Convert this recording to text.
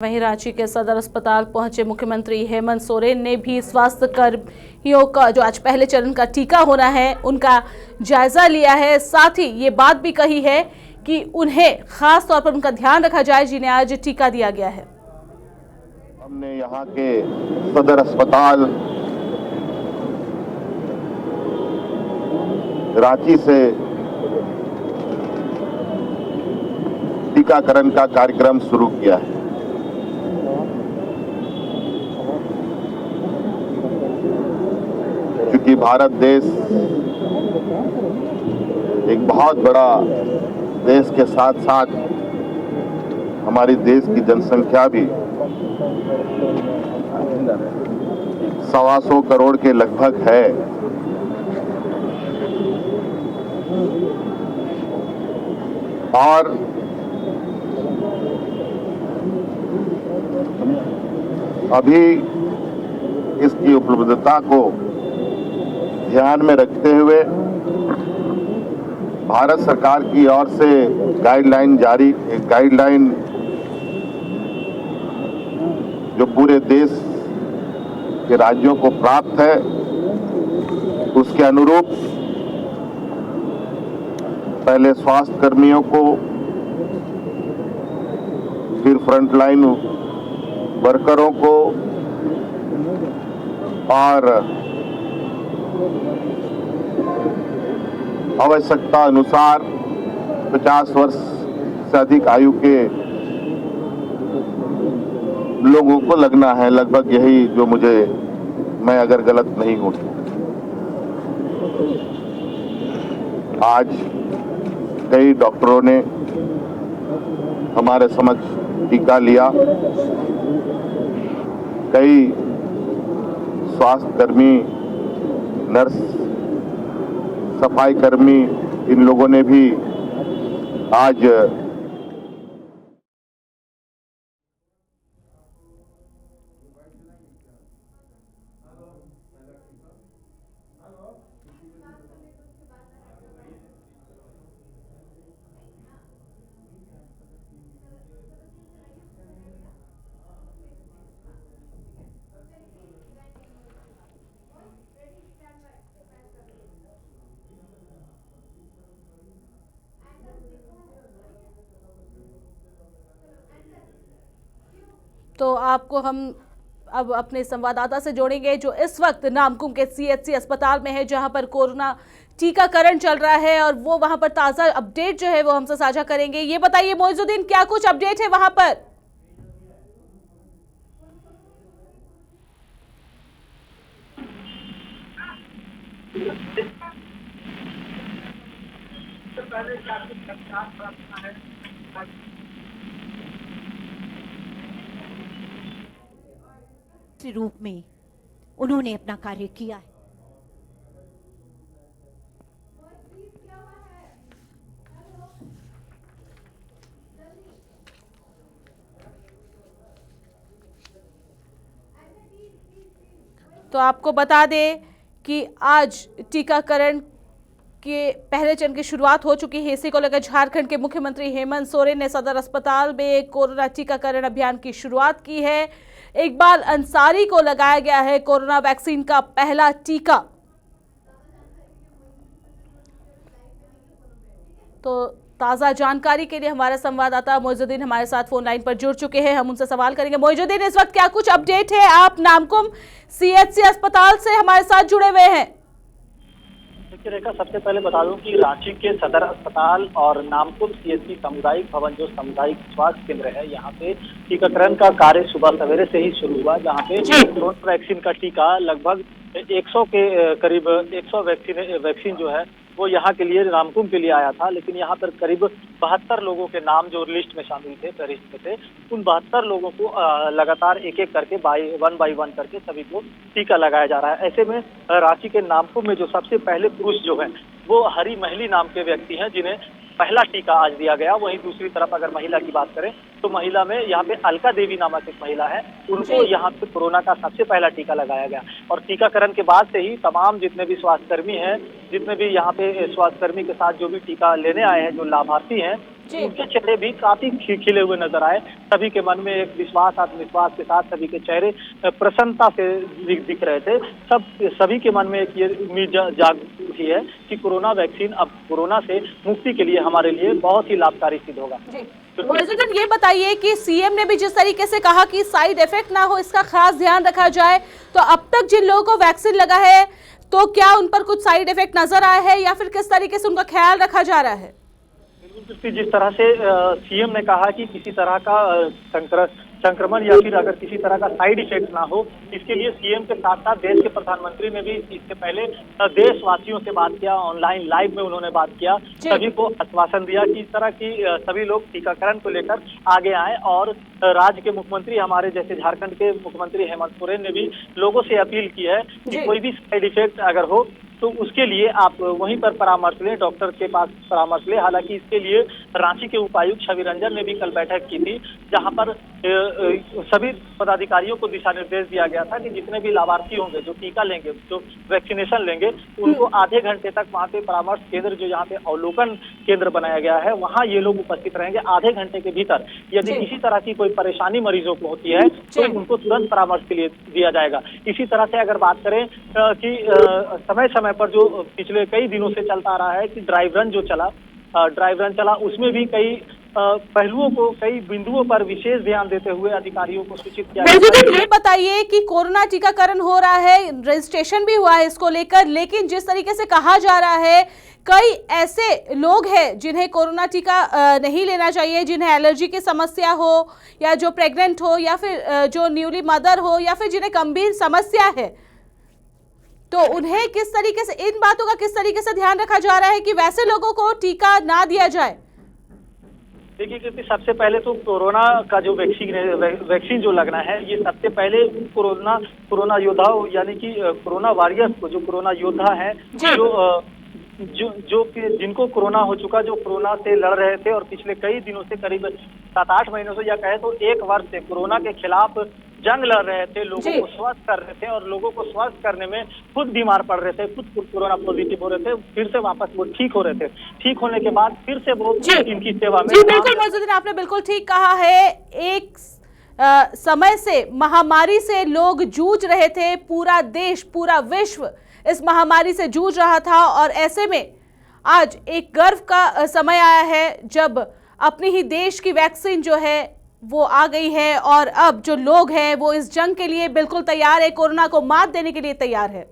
वहीं रांची के सदर अस्पताल पहुंचे मुख्यमंत्री हेमंत सोरेन ने भी स्वास्थ्य कर्मियों का जो आज पहले चरण का टीका होना है उनका जायजा लिया है। साथ ही ये बात भी कही है कि उन्हें खास तौर पर उनका ध्यान रखा जाए जिन्हें आज टीका दिया गया है। हमने यहाँ के सदर अस्पताल रांची से टीकाकरण का कार्यक्रम शुरू किया है। क्योंकि भारत देश एक बहुत बड़ा देश के साथ साथ हमारी देश की जनसंख्या भी 125 करोड़ के लगभग है। और अभी इसकी उपलब्धता को ध्यान में रखते हुए भारत सरकार की ओर से गाइडलाइन जो पूरे देश के राज्यों को प्राप्त है उसके अनुरूप पहले स्वास्थ्य कर्मियों को, फिर फ्रंटलाइन वर्करों को और आवश्यकता अनुसार 50 वर्ष से अधिक आयु के लोगों को लगना है। लगभग यही जो मैं अगर गलत नहीं हूं। आज कई डॉक्टरों ने हमारे समक्ष टीका लिया। कई स्वास्थ्य कर्मी, नर्स, सफाई कर्मी, इन लोगों ने भी आज तो आपको हम अब अपने संवाददाता से जोड़ेंगे जो इस वक्त नामकुम के सीएचसी अस्पताल में है जहां पर कोरोना टीकाकरण चल रहा है और वो वहां पर ताजा अपडेट जो है वो हमसे साझा करेंगे। ये बताइए मोइजुद्दीन, क्या कुछ अपडेट है वहां पर? रूप में उन्होंने अपना कार्य किया है। तो आपको बता दें कि आज टीकाकरण के पहले चरण की शुरुआत हो चुकी है। इसी को लेकर झारखंड के मुख्यमंत्री हेमंत सोरेन ने सदर अस्पताल में कोरोना टीकाकरण अभियान की शुरुआत की है। इकबाल अंसारी को लगाया गया है कोरोना वैक्सीन का पहला टीका। तो ताजा जानकारी के लिए हमारे संवाददाता मोइजुद्दीन हमारे साथ फोन लाइन पर जुड़ चुके हैं। हम उनसे सवाल करेंगे। मोइजुद्दीन, इस वक्त क्या कुछ अपडेट है? आप नामकुम सीएचसी अस्पताल से हमारे साथ जुड़े हुए हैं। देखिए रेखा, सबसे पहले बता दूं कि रांची के सदर अस्पताल और नामकुम सीएचसी सामुदायिक भवन जो सामुदायिक स्वास्थ्य केंद्र है, यहाँ पे टीकाकरण का कार्य सुबह सवेरे से ही शुरू हुआ, जहाँ पे कोरोना वैक्सीन का टीका लगभग 100 के करीब 100 वैक्सीन जो है वो यहाँ के लिए नामकुम के लिए आया था। लेकिन यहाँ पर करीब 72 लोगों के नाम जो लिस्ट में शामिल थे, फहरिस्त में थे, उन 72 लोगों को लगातार एक एक करके वन बाई वन करके सभी को टीका लगाया जा रहा है। ऐसे में रांची के नामकुम में जो सबसे पहले पुरुष जो है वो हरी महली नाम के व्यक्ति हैं जिन्हें पहला टीका आज दिया गया। वहीं दूसरी तरफ अगर महिला की बात करें तो महिला में यहाँ पे अलका देवी नामक एक महिला है, उनको यहाँ पे कोरोना का सबसे पहला टीका लगाया गया। और टीकाकरण के बाद से ही तमाम जितने भी स्वास्थ्यकर्मी हैं, जितने भी यहाँ पे स्वास्थ्यकर्मी के साथ जो भी टीका लेने आए हैं, जो लाभार्थी हैं, जी। उनके चेहरे भी काफी खिले हुए नजर आए। सभी के मन में एक विश्वास, आत्मविश्वास के साथ सभी के चेहरे प्रसन्नता से दिख रहे थे। सभी के मन में एक ये उम्मीद जाग उठी है कि कोरोना वैक्सीन अब कोरोना से मुक्ति के लिए हमारे लिए बहुत ही लाभकारी सिद्ध होगा। जी। मोइजुद्दीन, ये बताइए कि सीएम ने भी जिस तरीके से कहा कि साइड इफेक्ट ना हो, इसका खास ध्यान रखा जाए, तो अब तक जिन लोगों को वैक्सीन लगा है तो क्या उन पर कुछ साइड इफेक्ट नजर आया है या फिर किस तरीके से उनका ख्याल रखा जा रहा है? जिस तरह से सीएम ने कहा कि किसी तरह का संक्रमण या फिर अगर किसी तरह का साइड इफेक्ट ना हो, इसके लिए सीएम के साथ साथ देश के प्रधानमंत्री ने भी इससे पहले देशवासियों से बात किया, ऑनलाइन लाइव में उन्होंने बात किया, सभी को आश्वासन दिया कि इस तरह की सभी लोग टीकाकरण को लेकर आगे आए। और राज्य के मुख्यमंत्री, हमारे जैसे झारखंड के मुख्यमंत्री हेमंत सोरेन ने भी लोगों से अपील की है कि कोई भी साइड इफेक्ट अगर हो तो उसके लिए आप वहीं पर परामर्श लें, डॉक्टर के पास परामर्श लें। हालांकि इसके लिए रांची के उपायुक्त छवि रंजन ने भी कल बैठक की थी, जहां पर सभी पदाधिकारियों को दिशा निर्देश दिया गया था कि जितने भी लाभार्थी होंगे जो टीका लेंगे, जो वैक्सीनेशन लेंगे, उनको आधे घंटे तक वहां पे परामर्श केंद्र, जो यहाँ पे अवलोकन केंद्र बनाया गया है, वहां ये लोग उपस्थित रहेंगे। आधे घंटे के भीतर यदि किसी तरह की कोई परेशानी मरीजों को होती है तो उनको तुरंत परामर्श के लिए दिया जाएगा। इसी तरह से अगर बात करें कि समय समय पर जो पिछले कई दिनों से चलता आ रहा है कि ड्राइव रन चला, उसमें भी कई पहलुओं को, कई बिंदुओं पर विशेष ध्यान देते हुए अधिकारियों को सूचित किया गया। ये बताइए कि कोरोना टीकाकरण हो रहा है, रजिस्ट्रेशन भी हुआ है इसको लेकर, लेकिन जिस तरीके से कहा जा रहा है कई ऐसे लोग हैं जिन्हें कोरोना टीका नहीं लेना चाहिए, जिन्हें एलर्जी की समस्या हो या जो प्रेग्नेंट हो या फिर जो न्यूली मदर हो या फिर जिन्हें गंभीर समस्या है, तो उन्हें किस तरीके से, इन बातों का किस तरीके से ध्यान रखा जा रहा है कि वैसे लोगों को टीका ना दिया जाए? देखिए, क्योंकि सबसे पहले तो कोरोना का जो वैक्सीन जो लगना है, ये सबसे पहले कोरोना योद्धा यानी कि कोरोना वॉरियर्स को, जो कोरोना योद्धा है, जो जिनको कोरोना हो चुका, जो कोरोना से लड़ रहे थे और पिछले कई दिनों से, करीब 7-8 महीनों से या कहे तो 1 वर्ष से कोरोना के खिलाफ जंग लड़ रहे थे, लोगों को स्वस्थ कर रहे थे और लोगों को स्वस्थ करने में खुद बीमार पड़ रहे थे, खुद कोरोना पॉजिटिव हो रहे थे, फिर से वापस वो ठीक हो रहे थे। ठीक होने के बाद फिर से वो इनकी सेवा में। जी बिल्कुल मोइजुद्दीन, आपने बिल्कुल ठीक कहा है। एक समय से महामारी से लोग जूझ रहे थे, पूरा देश, पूरा विश्व इस महामारी से जूझ रहा था, और ऐसे में आज एक गर्व का समय आया है जब अपनी ही देश की वैक्सीन जो है वो आ गई है और अब जो लोग हैं वो इस जंग के लिए बिल्कुल तैयार है, कोरोना को मात देने के लिए तैयार है।